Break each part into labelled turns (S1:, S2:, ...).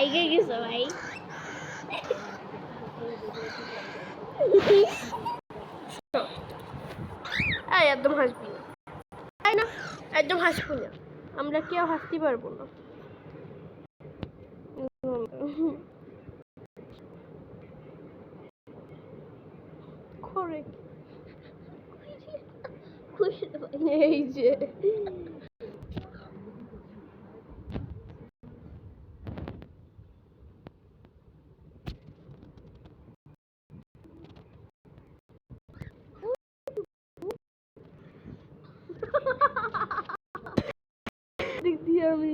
S1: আইগে গেছো ভাই। একদম হাসবি না, তাই না? একদম হাসবি না, আমরা কেউ হাসতে পারবো না। এই যে দিক দিয়ে আমি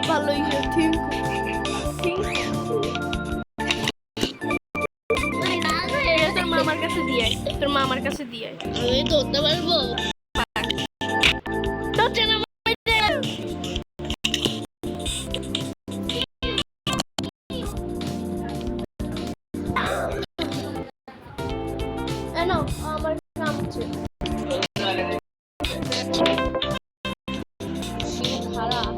S1: ভালোই ঠিক তোর মামার কাছে দিয়ে তোর মামার কাছে দিয়ে আমি ধরতে পারবো। আমার কাম আছে খারাপ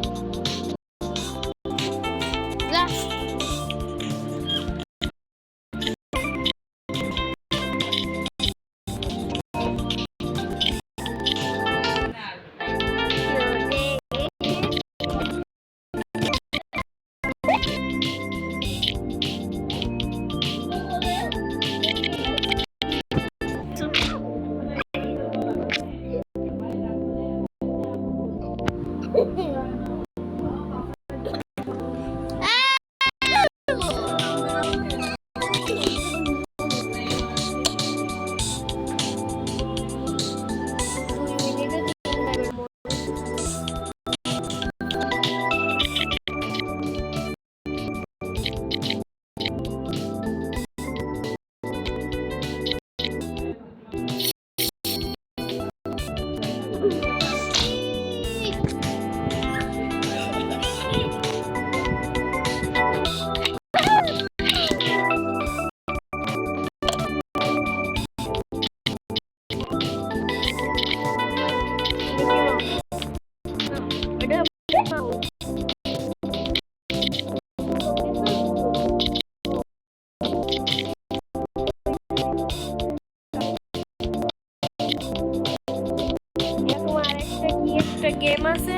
S1: গেম আছে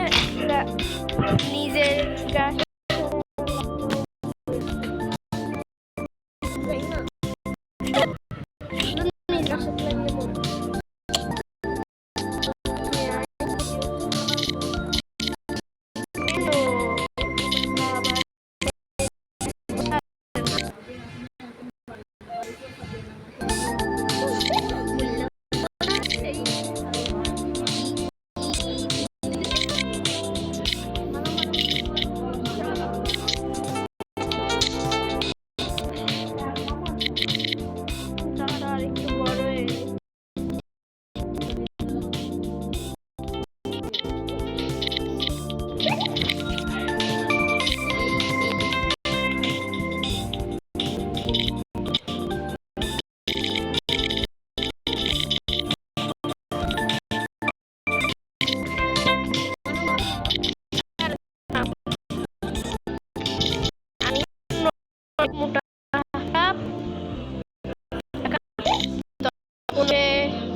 S1: নিজের গাছ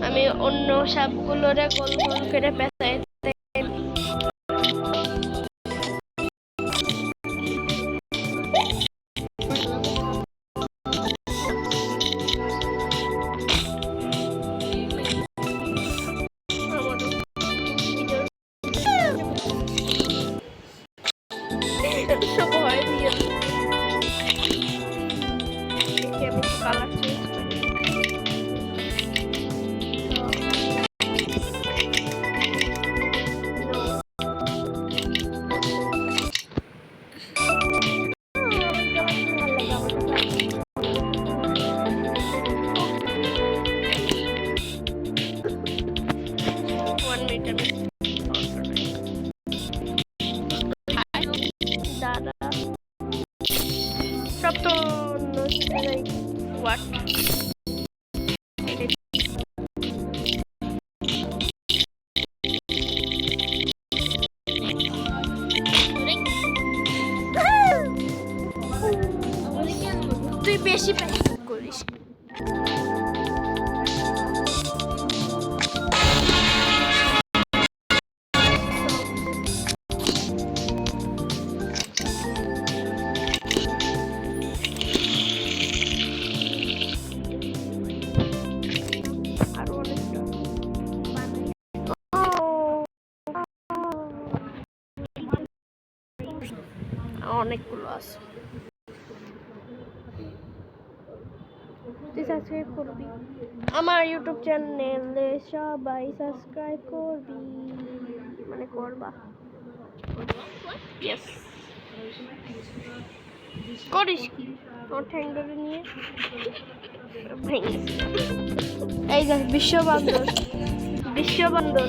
S1: আমি অন্য সাপগুলোরে গোল গোল করে পেঁচাই হোয়াট তুই বেশি প্র্যাকটিস করিস অনেকগুলো আছে তুই সাবস্ক্রাইব করবি আমার ইউটিউব চ্যানেলে সবাই সাবস্ক্রাইব করবি মানে করবা ইয়েস করিস কি তোর ঠ্যাং ধরে নিয়ে এই দেখ বিশ্ববান্দর বিশ্ববান্দর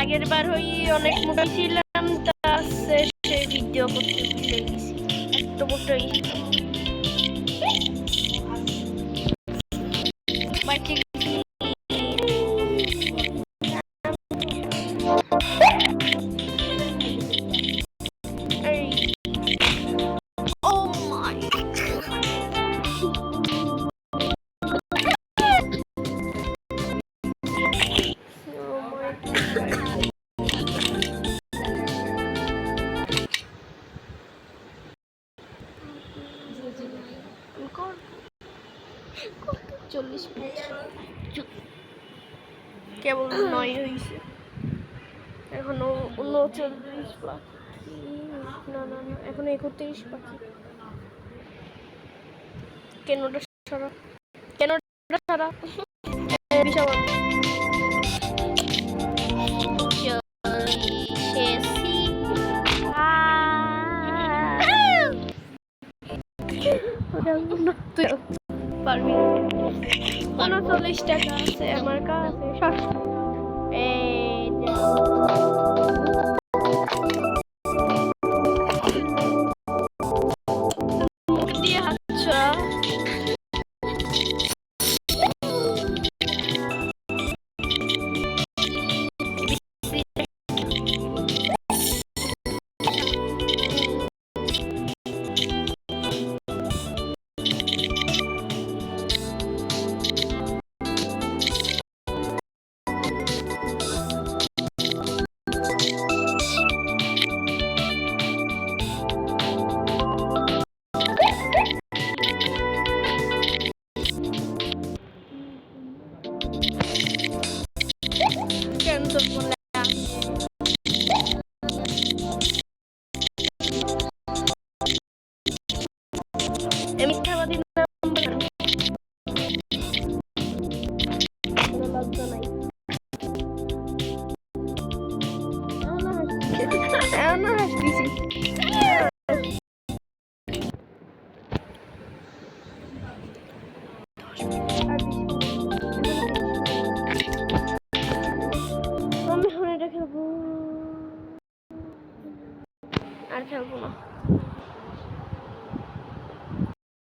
S1: আগের বার হই অনেক মোটা ছিলাম তা সে ভিডিও করতে ভুলে গেছি এত মোটাই বাকি কেবল 9 হয়েছে এখনো 39 বাকি না না না এখনো 31 বাকি কেনটা সারা বিশাল তুই পারবি 39 টাকা আছে আমার কাছে এমন হাসতেছি। আমি এখন এটা খেলবো, আর খেলবো না।